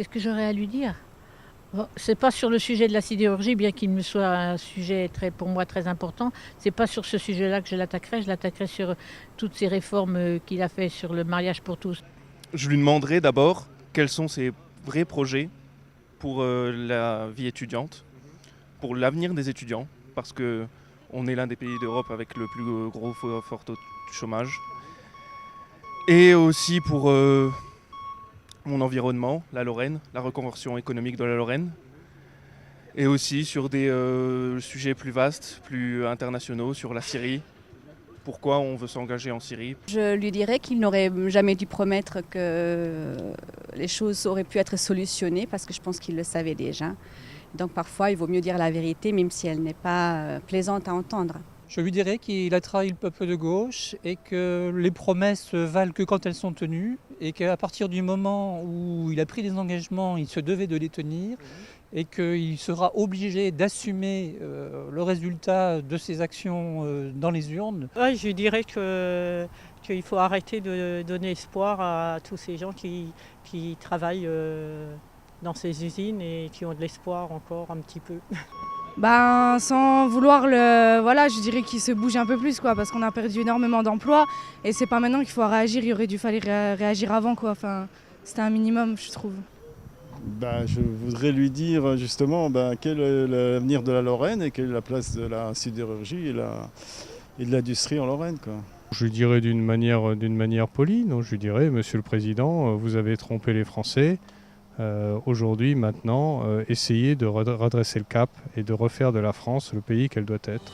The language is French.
Qu'est-ce que j'aurais à lui dire? Bon, c'est pas sur le sujet de la sidérurgie, bien qu'il me soit un sujet pour moi très important. C'est pas sur ce sujet-là que je l'attaquerai. Je l'attaquerai sur toutes ces réformes qu'il a fait sur le mariage pour tous. Je lui demanderai d'abord quels sont ses vrais projets pour la vie étudiante, pour l'avenir des étudiants, parce que on est l'un des pays d'Europe avec le plus gros fort taux de chômage. Et aussi pour mon environnement, la Lorraine, la reconversion économique de la Lorraine. Et aussi sur des sujets plus vastes, plus internationaux, sur la Syrie. Pourquoi on veut s'engager en Syrie? Je lui dirais qu'il n'aurait jamais dû promettre que les choses auraient pu être solutionnées parce que je pense qu'il le savait déjà. Donc parfois, il vaut mieux dire la vérité même si elle n'est pas plaisante à entendre. Je lui dirais qu'il a trahi le peuple de gauche et que les promesses valent que quand elles sont tenues et qu'à partir du moment où il a pris des engagements, il se devait de les tenir et qu'il sera obligé d'assumer le résultat de ses actions dans les urnes. Ouais, je dirais qu'il faut arrêter de donner espoir à tous ces gens qui travaillent dans ces usines et qui ont de l'espoir encore un petit peu. Ben, sans vouloir voilà, je dirais qu'il se bouge un peu plus, quoi, parce qu'on a perdu énormément d'emplois et c'est pas maintenant qu'il faut réagir, il aurait dû falloir réagir avant, quoi. Enfin, c'était un minimum, je trouve. Ben, je voudrais lui dire justement quel est l'avenir de la Lorraine et quelle est la place de la sidérurgie et de l'industrie en Lorraine, quoi. Je lui dirais d'une manière polie, donc je lui dirais, Monsieur le Président, vous avez trompé les Français. Aujourd'hui, maintenant, essayez de redresser le cap et de refaire de la France le pays qu'elle doit être.